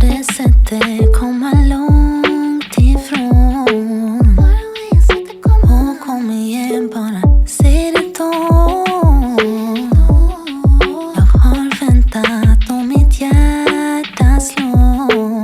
det sättet komma långt ifrån. Och kom igen, bara säg det då. Jag har väntat och mitt hjärta slår.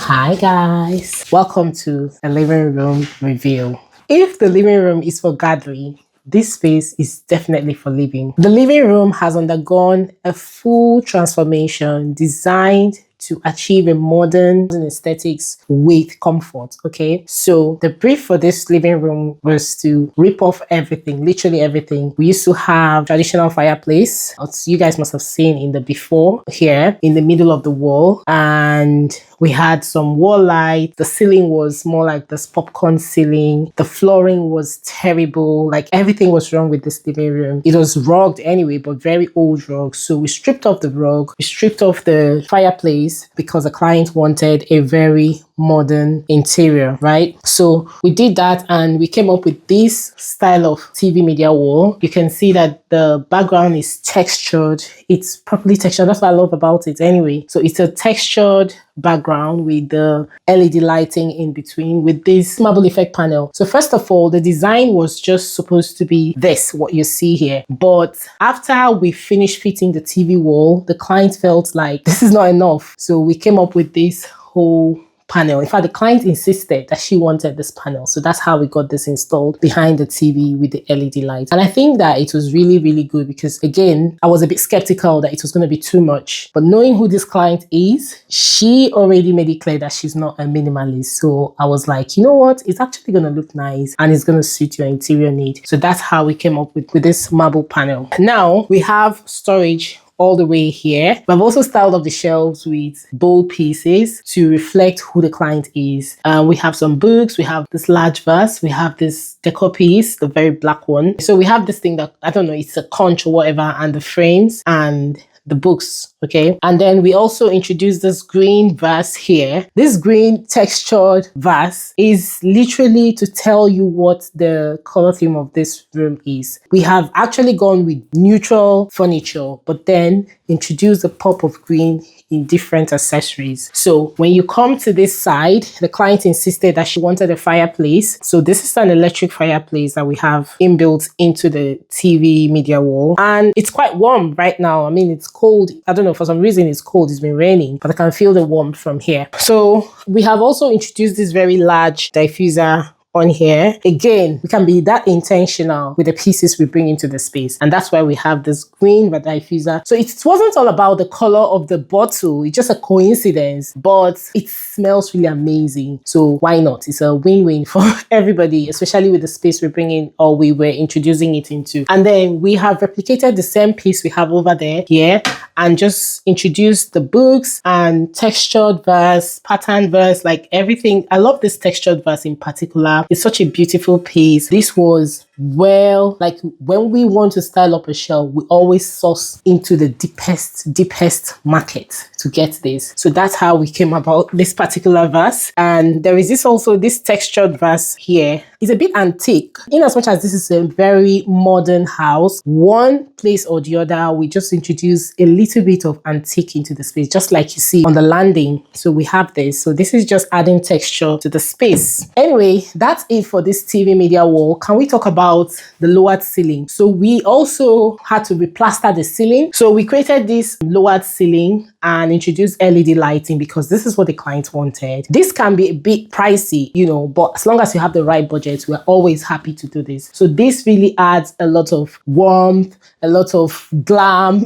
Hi guys, welcome to a living room review. If the living room is for gathering, this space is definitely for living. The living room has undergone a full transformation designed to achieve a modern aesthetics with comfort, okay? So the brief for this living room was to rip off everything, literally everything. We used to have traditional fireplace, as you guys must have seen in the before here, in the middle of the wall. And we had some wall light. The ceiling was more like this popcorn ceiling. The flooring was terrible. Like everything was wrong with this living room. It was rugged anyway, but very old rug. So we stripped off the rug. We stripped off the fireplace because the client wanted a very modern interior, right? So we did that and we came up with this style of TV media wall. You can see that the background is textured. It's properly textured. That's what I love about it anyway. So it's a textured background with the LED lighting in between with this marble effect panel. So first of all, the design was just supposed to be this, what you see here. But after we finished fitting the TV wall, the client felt like this is not enough. So we came up with this whole panel. In fact, the client insisted that she wanted this panel. So that's how we got this installed behind the TV with the LED light. And I think that it was really, really good because again, I was a bit skeptical that it was going to be too much. But knowing who this client is, she already made it clear that she's not a minimalist. So I was like, you know what? It's actually going to look nice and it's going to suit your interior need. So that's how we came up with this marble panel. Now we have storage all the way here. But I've also styled up the shelves with bold pieces to reflect who the client is. We have some books, we have this large vase, we have this decor piece, the very black one. So we have this thing that, I don't know, it's a conch or whatever, and the frames and the books, okay? And then we also introduced this green vase here. This green textured vase is literally to tell you what the color theme of this room is. We have actually gone with neutral furniture, but then introduced a pop of green in different accessories. So when you come to this side, the client insisted that she wanted a fireplace. So this is an electric fireplace that we have inbuilt into the TV media wall. And it's quite warm right now. I mean, it's cold. I don't know, for some reason it's cold. It's been raining, but I can feel the warmth from here. So we have also introduced this very large diffuser on here. Again, we can be that intentional with the pieces we bring into the space. And that's why we have this green diffuser. So it wasn't all about the color of the bottle. It's just a coincidence, but it smells really amazing. So why not? It's a win-win for everybody, especially with the space we're bringing or we were introducing it into. And then we have replicated the same piece we have over there here and just introduced the books and textured vase, pattern vase, like everything. I love this textured vase in particular. It's such a beautiful piece. This was like when we want to style up a shelf, we always source into the deepest market to get this. So that's how we came about this particular vase. And there is this textured vase here. It's a bit antique. In as much as this is a very modern house, one place or the other, we just introduce a little bit of antique into the space, just like you see on the landing. So we have this. So this is just adding texture to the space. Anyway, that's it for this TV media wall. Can we talk about the lowered ceiling? So we also had to replaster the ceiling. So we created this lowered ceiling and introduced LED lighting because this is what the client wanted. This can be a bit pricey, you know, but as long as you have the right budget, we're always happy to do this. So this really adds a lot of warmth, a lot of glam.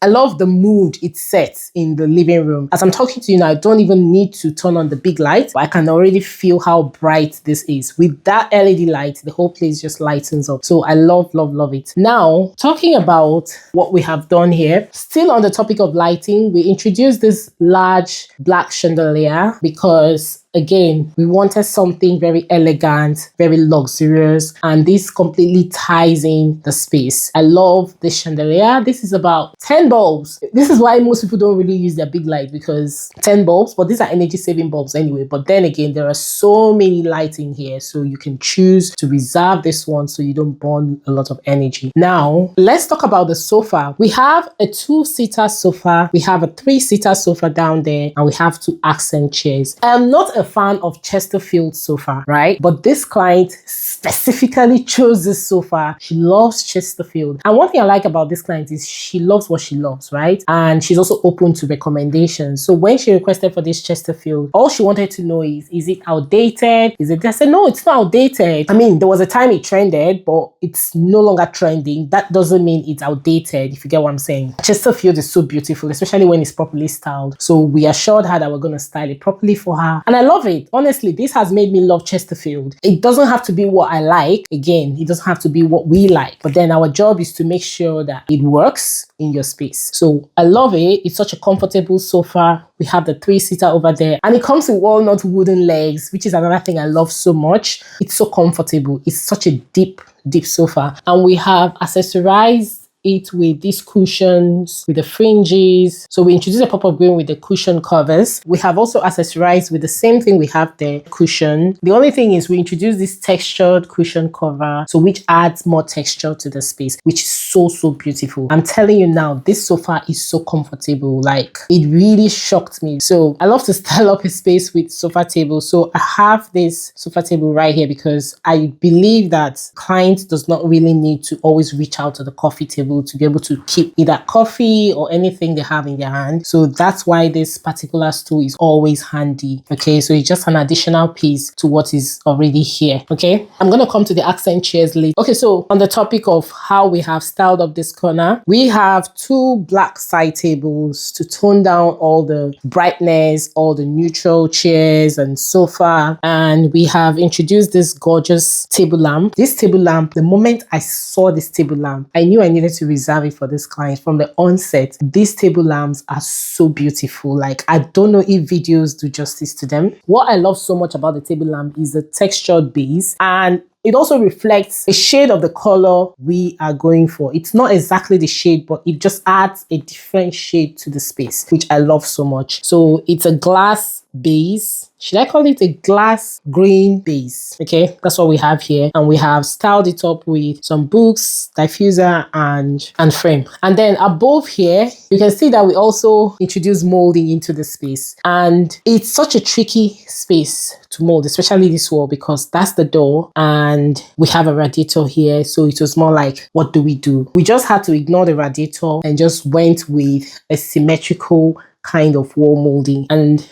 I love the mood it sets in the living room. As I'm talking to you now, I don't even need to turn on the big light, but I can already feel how bright this is. With that LED light, the whole place just lightens up. So I love it. Now, talking about what we have done here, still on the topic of lighting, we introduced this large black chandelier because again, we wanted something very elegant, very luxurious, and this completely ties in the space. I love the chandelier. This is about 10 bulbs. This is why most people don't really use their big light, because 10 bulbs, but these are energy saving bulbs anyway. But then again, there are so many lights in here, so you can choose to reserve this one so you don't burn a lot of energy. Now, let's talk about the sofa. We have a 2-seater sofa, we have a 3-seater sofa down there, and we have 2 accent chairs. I'm not a fan of Chesterfield sofa, right? But this client specifically chose this sofa. She loves Chesterfield. And one thing I like about this client is she loves what she loves, right? And she's also open to recommendations. So when she requested for this Chesterfield, all she wanted to know is it outdated? I said, no, it's not outdated. I mean, there was a time it trended, but it's no longer trending. That doesn't mean it's outdated, if you get what I'm saying. Chesterfield is so beautiful, especially when it's properly styled. So we assured her that we're going to style it properly for her. And I love it. Honestly, this has made me love Chesterfield. It doesn't have to be what I like. Again, it doesn't have to be what we like. But then our job is to make sure that it works in your space. So I love it. It's such a comfortable sofa. We have the 3-seater over there, and it comes with walnut wooden legs, which is another thing I love so much. It's so comfortable. It's such a deep sofa. And we have accessorized it with these cushions, with the fringes. So we introduced a pop-up green with the cushion covers. We have also accessorized with the same thing we have there, cushion. The only thing is we introduced this textured cushion cover, so which adds more texture to the space, which is so beautiful. I'm telling you now, this sofa is so comfortable. Like, it really shocked me. So I love to style up a space with sofa table. So I have this sofa table right here because I believe that clients does not really need to always reach out to the coffee table to be able to keep either coffee or anything they have in their hand. So that's why this particular stool is always handy. Okay, so it's just an additional piece to what is already here. Okay, I'm gonna come to the accent chairs later. Okay, so on the topic of how we have styled up this corner, we have 2 black side tables to tone down all the brightness, all the neutral chairs and sofa. And we have introduced this gorgeous table lamp. This table lamp, the moment I saw this table lamp, I knew I needed to reserve it for this client from the onset. These table lamps are so beautiful. Like, I don't know if videos do justice to them. What I love so much about the table lamp is the textured base, and it also reflects a shade of the color we are going for. It's not exactly the shade, but it just adds a different shade to the space, which I love so much. So it's a glass base. Should I call it a glass green base? Okay, that's what we have here. And we have styled it up with some books, diffuser, and frame. And then above here, you can see that we also introduced molding into the space. And it's such a tricky space to mold, especially this wall, because that's the door and we have a radiator here. So it was more like, what do? We just had to ignore the radiator and just went with a symmetrical kind of wall molding, and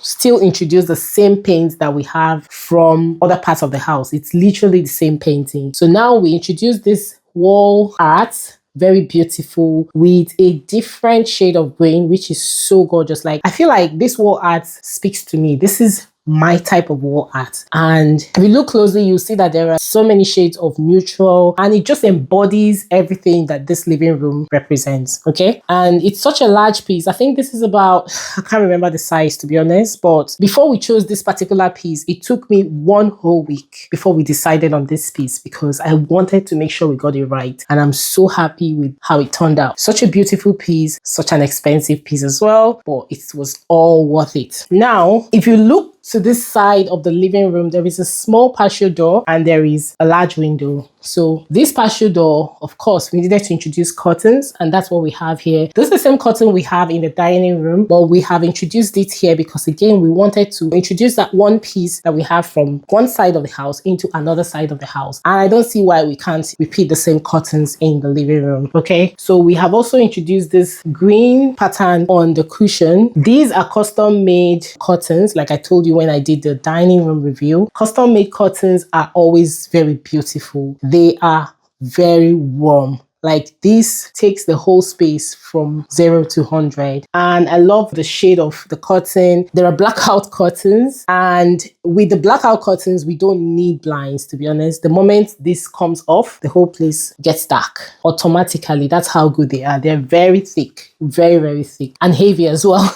still introduce the same paint that we have from other parts of the house. It's literally the same painting. So now we introduce this wall art, very beautiful, with a different shade of green, which is so gorgeous. Like, I feel like this wall art speaks to me. This is my type of wall art. And if you look closely, you'll see that there are so many shades of neutral, and it just embodies everything that this living room represents. Okay, and it's such a large piece. I think this is about, I can't remember the size, to be honest, but before we chose this particular piece, it took me 1 whole week before we decided on this piece, because I wanted to make sure we got it right, and I'm so happy with how it turned out. Such a beautiful piece, such an expensive piece as well, but it was all worth it. Now, if you look to this side of the living room, there is a small patio door and there is a large window. So this patio door, of course, we needed to introduce curtains, and that's what we have here. This is the same curtain we have in the dining room, but we have introduced it here because, again, we wanted to introduce that one piece that we have from one side of the house into another side of the house. And I don't see why we can't repeat the same curtains in the living room. Okay, so we have also introduced this green pattern on the cushion. These are custom made curtains, like I told you when I did the dining room review. Custom made curtains are always very beautiful. They are very warm. Like, this takes the whole space from 0 to 100. And I love the shade of the curtain. There are blackout curtains, and with the blackout curtains, we don't need blinds, to be honest. The moment this comes off, the whole place gets dark automatically. That's how good they are. They're very thick, very thick, and heavy as well.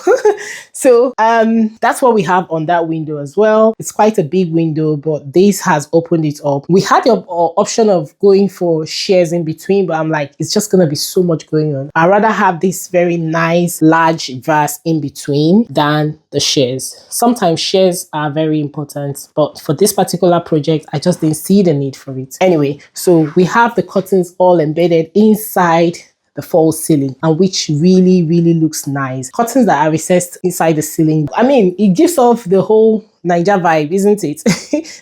So that's what we have on that window as well. It's quite a big window, but this has opened it up. We had the option of going for shares in between, but I'm like, it's just gonna be so much going on. I'd rather have this very nice large vase in between than the shares. Sometimes shares are very important, but for this particular project, I just didn't see the need for it. Anyway, so we have the curtains all embedded inside the false ceiling, and which really looks nice. Curtains that are recessed inside the ceiling. I mean, it gives off the whole Niger vibe, isn't it?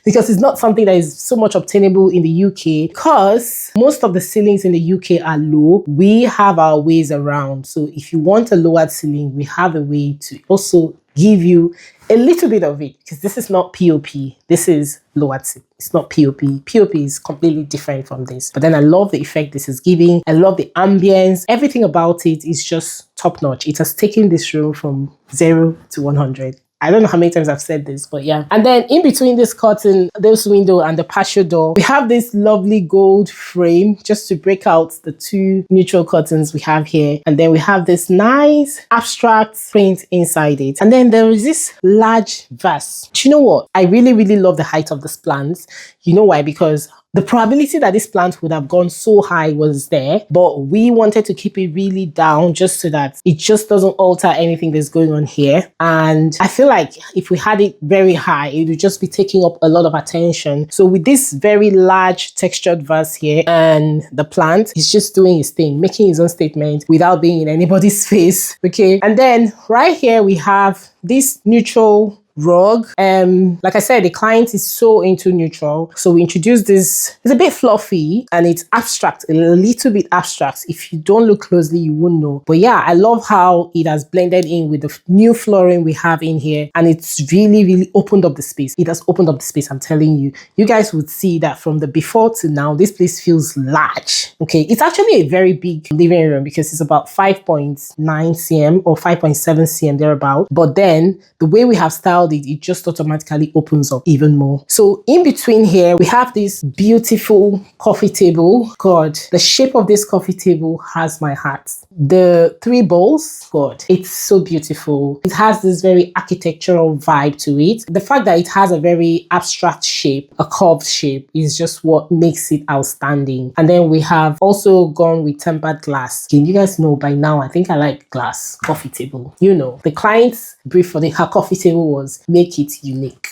Because it's not something that is so much obtainable in the UK, because most of the ceilings in the UK are low. We have our ways around. So if you want a lowered ceiling, we have a way to also give you a little bit of it, because this is not POP. This is lowered ceiling. It's not POP. POP is completely different from this. But then I love the effect this is giving. I love the ambience. Everything about it is just top notch. It has taken this room from 0 to 100. I don't know how many times I've said this, but yeah. And then in between this curtain, this window and the patio door, we have this lovely gold frame just to break out the two neutral curtains we have here. And then we have this nice abstract print inside it. And then there is this large vase. Do you know what? I really love the height of this plant. You know why? Because the probability that this plant would have gone so high was there, but we wanted to keep it really down just so that it just doesn't alter anything that's going on here. And I feel like if we had it very high, it would just be taking up a lot of attention. So with this very large textured vase here, and the plant, he's just doing his thing, making his own statement without being in anybody's face, okay? And then right here we have this neutral rug. Like I said, the client is so into neutral, so we introduced this. It's a bit fluffy and it's abstract, a little bit abstract. If you don't look closely, you won't know. But yeah, I love how it has blended in with the new flooring we have in here, and it's really opened up the space. It has opened up the space. I'm telling you, you guys would see that from the before to now, this place feels large. Okay, it's actually a very big living room because it's about 5.9 cm or 5.7 cm thereabout. But then the way we have styled it just automatically opens up even more. So in between here, we have this beautiful coffee table. God, the shape of this coffee table has my heart. The three bowls, God, it's so beautiful. It has this very architectural vibe to it. The fact that it has a very abstract shape, a curved shape, is just what makes it outstanding. And then we have also gone with tempered glass. Can you guys know by now, I think I like glass coffee table. You know, the client's brief for her coffee table was make it unique.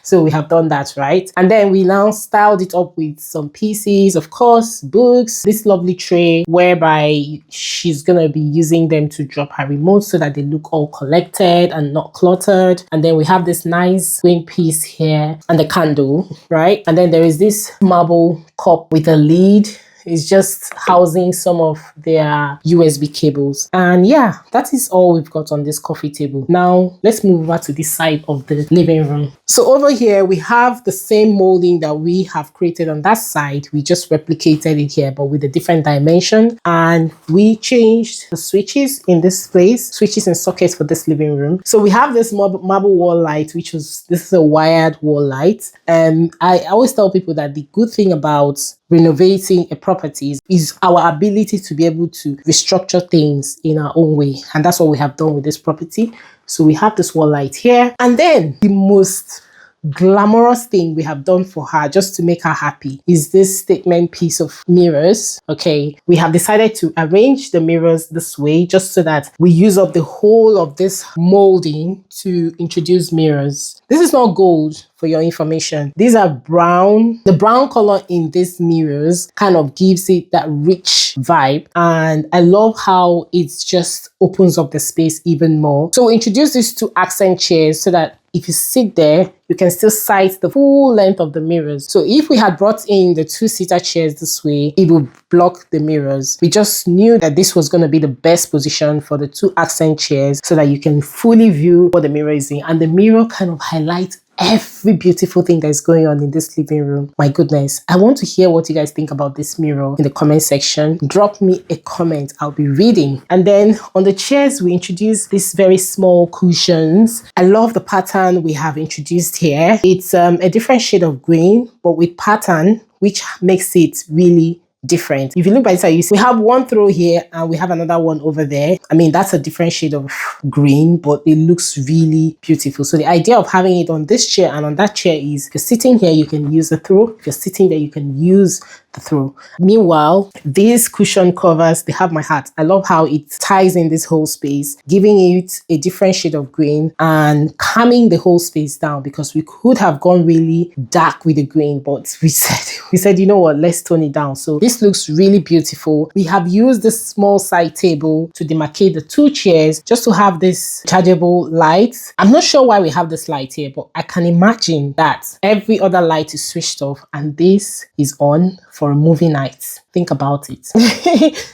So we have done that, right? And then we now styled it up with some pieces, of course, books, this lovely tray whereby she's gonna be using them to drop her remote so that they look all collected and not cluttered. And then we have this nice wing piece here and the candle, right? And then there is this marble cup with a lid. It's just housing some of their USB cables. And yeah, that is all we've got on this coffee table. Now, let's move over to this side of the living room. So over here, we have the same molding that we have created on that side. We just replicated it here, but with a different dimension. And we changed the switches in this place, switches and sockets for this living room. So we have this marble wall light, this is a wired wall light. And I always tell people that the good thing about renovating a property is our ability to be able to restructure things in our own way. And that's what we have done with this property. So we have this wall light here. And then the most glamorous thing we have done for her just to make her happy is this statement piece of mirrors. Okay, we have decided to arrange the mirrors this way just so that we use up the whole of this molding to introduce mirrors. This is not gold, for your information. These are brown. The brown color in these mirrors kind of gives it that rich vibe, and I love how it just opens up the space even more. So we introduce these two accent chairs so that if you sit there, you can still sight the full length of the mirrors. So if we had brought in the two-seater chairs this way, it would block the mirrors. We just knew that this was going to be the best position for the two accent chairs so that you can fully view what the mirror is in. And the mirror kind of highlights every beautiful thing that is going on in this living room. My goodness, I want to hear what you guys think about this mirror in the comment section. Drop me a comment, I'll be reading. And then on the chairs, we introduced these very small cushions. I love the pattern we have introduced here. It's a different shade of green, but with pattern, which makes it really different. If you look by this side, you see we have one throw here and we have another one over there. I mean, that's a different shade of green, but it looks really beautiful. So the idea of having it on this chair and on that chair is if you're sitting here, you can use the throw. If you're sitting there, you can use the throw. Meanwhile, these cushion covers, they have my heart. I love how it ties in this whole space, giving it a different shade of green and calming the whole space down, because we could have gone really dark with the green, but we said, you know what, let's tone it down. So this looks really beautiful. We have used this small side table to demarcate the two chairs just to have this chargeable light. I'm not sure why we have this light here, but I can imagine that every other light is switched off and this is on for a movie night. Think about it.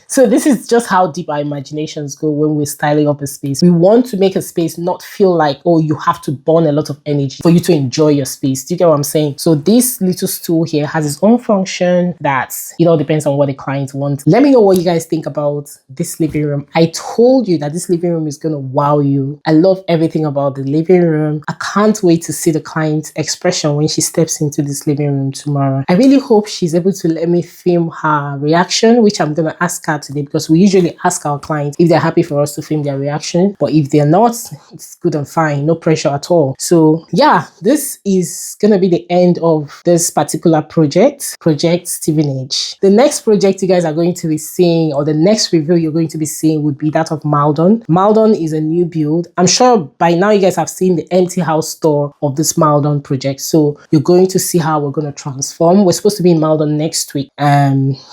So this is just how deep our imaginations go when we're styling up a space. We want to make a space not feel like, oh, you have to burn a lot of energy for you to enjoy your space. Do you get what I'm saying? So this little stool here has its own function that it all depends on what the client wants. Let me know what you guys think about this living room. I told you that this living room is going to wow you. I love everything about the living room. I can't wait to see the client's expression when she steps into this living room tomorrow. I really hope she's able to let me film her reaction, which I'm going to ask her today, because we usually ask our clients if they're happy for us to film their reaction. But if they're not, it's good and fine. No pressure at all. So yeah, this is going to be the end of this particular project Stevenage. The next project you guys are going to be seeing, or the next review you're going to be seeing, would be that of Maldon. Maldon is a new build. I'm sure by now you guys have seen the empty house tour of this Maldon project. So you're going to see how we're going to transform. We're supposed to be in Maldon next week.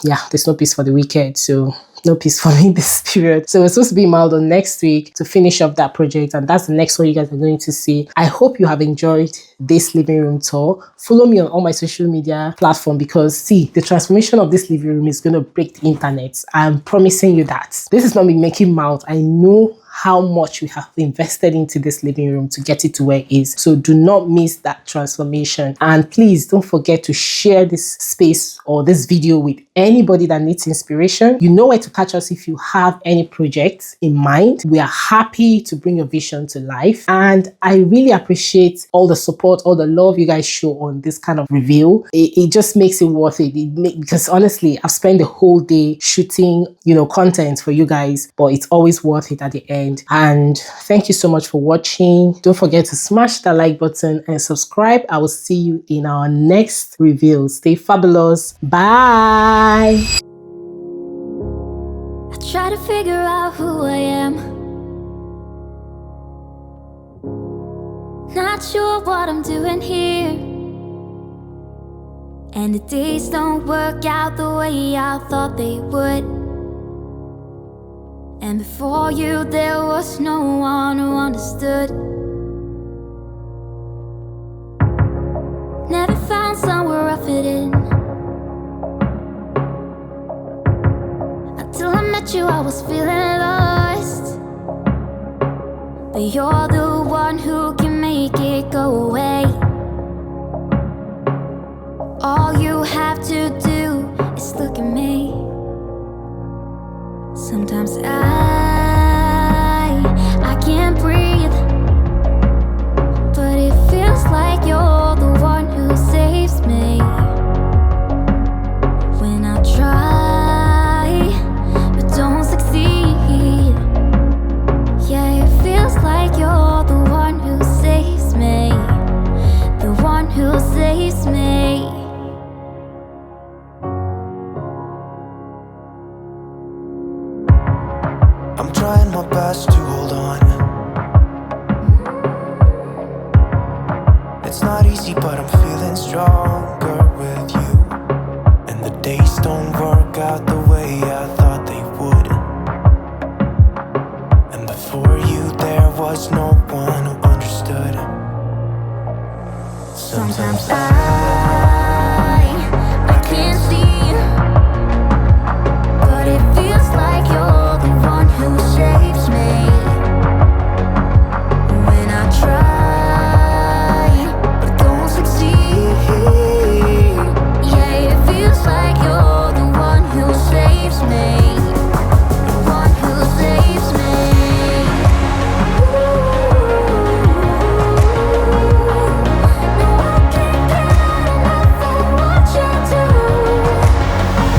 Yeah, there's no peace for the wicked, so no peace for me this period. So we're supposed to be mild on next week to finish up that project, and that's the next one you guys are going to see. I hope you have enjoyed this living room tour. Follow me on all my social media platforms, because see, the transformation of this living room is going to break the internet. I'm promising you that. This is not me making mouth. I know how much we have invested into this living room to get it to where it is. So do not miss that transformation. And please don't forget to share this space or this video with anybody that needs inspiration. You know where to catch us if you have any projects in mind. We are happy to bring your vision to life. And I really appreciate all the support, all the love you guys show on this kind of review. It just makes it worth it. Because honestly, I've spent the whole day shooting, content for you guys, but it's always worth it at the end. And thank you so much for watching. Don't forget to smash that like button and subscribe. I will see you in our next review. Stay fabulous. Bye. I try to figure out who I am. Not sure what I'm doing here. And the days don't work out the way I thought they would. And before you, there was no one who understood. Never found somewhere I fit in. Until I met you, I was feeling lost. But you're the one who can make it go away. All you have to do is look at me. Sometimes I can't breathe, but it feels like you're the one who saves me. When I try, but don't succeed. Yeah, it feels like you're the one who saves me. The one who saves me. I'm trying my best to hold on. It's not easy, but I'm feeling stronger with you.